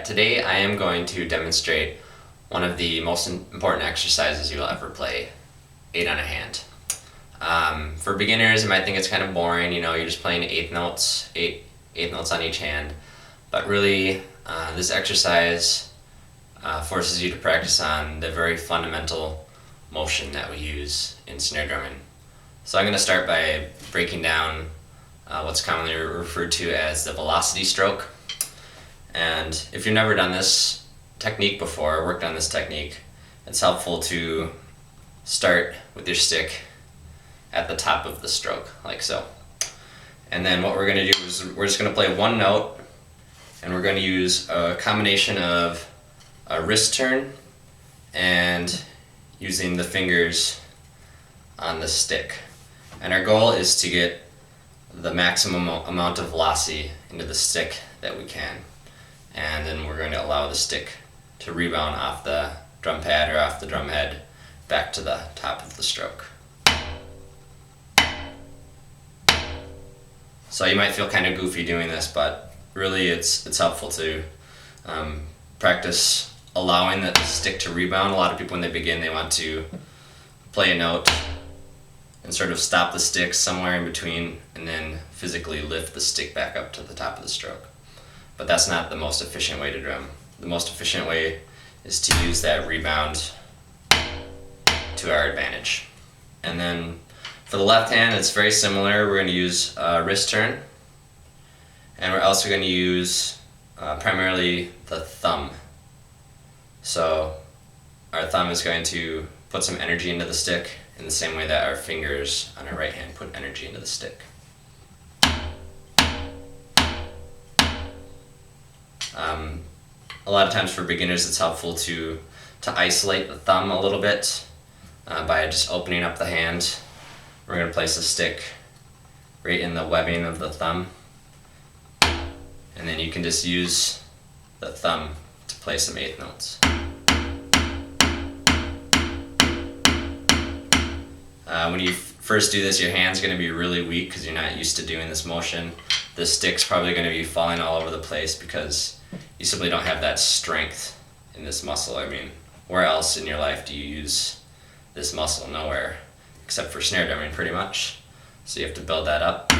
Today I am going to demonstrate one of the most important exercises you'll ever play, 8 on a hand. For beginners, you might think it's kind of boring, you're just playing eighth notes on each hand. But really, this exercise forces you to practice on the very fundamental motion that we use in snare drumming. So I'm going to start by breaking down what's commonly referred to as the velocity stroke. And if you've never done this technique before, or worked on this technique, it's helpful to start with your stick at the top of the stroke, like so. And then what we're going to do is we're just going to play one note, and we're going to use a combination of a wrist turn and using the fingers on the stick. And our goal is to get the maximum amount of velocity into the stick that we can. And then we're going to allow the stick to rebound off the drum pad or off the drum head back to the top of the stroke. So you might feel kind of goofy doing this, but really it's helpful to practice allowing the stick to rebound. A lot of people when they begin, they want to play a note and sort of stop the stick somewhere in between and then physically lift the stick back up to the top of the stroke. But that's not the most efficient way to drum. The most efficient way is to use that rebound to our advantage. And then for the left hand, it's very similar. We're going to use a wrist turn, and we're also going to use primarily the thumb. So our thumb is going to put some energy into the stick in the same way that our fingers on our right hand put energy into the stick. A lot of times for beginners it's helpful to isolate the thumb a little bit by just opening up the hand. We're going to place the stick right in the webbing of the thumb, and then you can just use the thumb to play some eighth notes. When you first do this, your hand's going to be really weak because you're not used to doing this motion. The stick's probably going to be falling all over the place because you simply don't have that strength in this muscle. I mean, where else in your life do you use this muscle? Nowhere, except for snare drumming pretty much. So you have to build that up.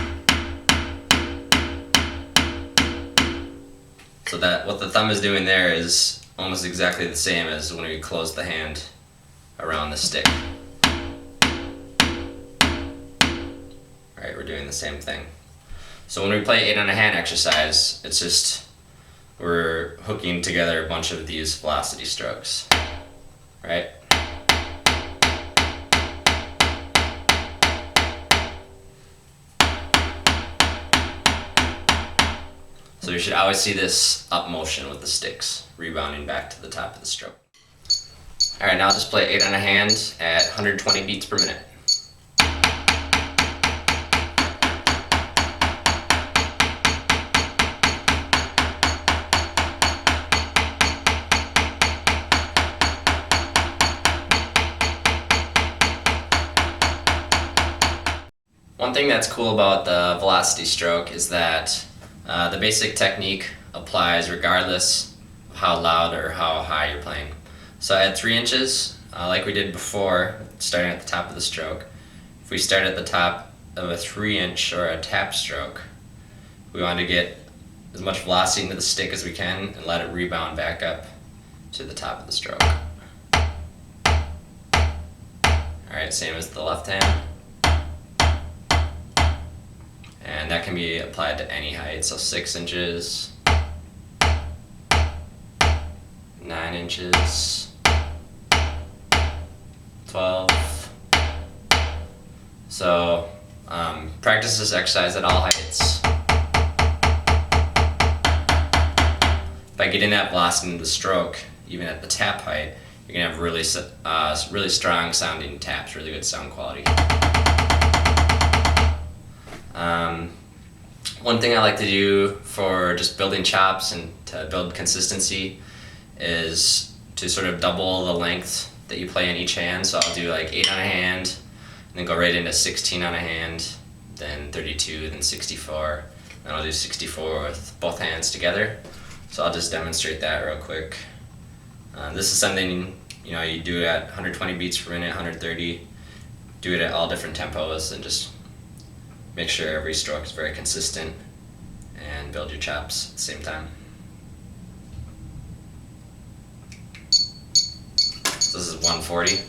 So that what the thumb is doing there is almost exactly the same as when we close the hand around the stick. Right, we're doing the same thing. So when we play 8 on a hand exercise, it's just we're hooking together a bunch of these velocity strokes, right? So you should always see this up motion with the sticks, rebounding back to the top of the stroke. Alright, now just play 8 on a hand at 120 beats per minute. One thing that's cool about the velocity stroke is that the basic technique applies regardless of how loud or how high you're playing. So at 3 inches, like we did before, starting at the top of the stroke, if we start at the top of a 3-inch or a tap stroke, we want to get as much velocity into the stick as we can and let it rebound back up to the top of the stroke. Alright, same as the left hand. And that can be applied to any height, so 6 inches, 9 inches, 12. So practice this exercise at all heights. By getting that velocity into the stroke, even at the tap height, you're going to have really strong sounding taps, really good sound quality. One thing I like to do for just building chops and to build consistency is to sort of double the length that you play in each hand. So I'll do like 8 on a hand, and then go right into 16 on a hand, then 32, then 64, and I'll do 64 with both hands together. So I'll just demonstrate that real quick. This is something you do at 120 beats per minute, 130. Do it at all different tempos and just make sure every stroke is very consistent and build your chops at the same time. So this is 140.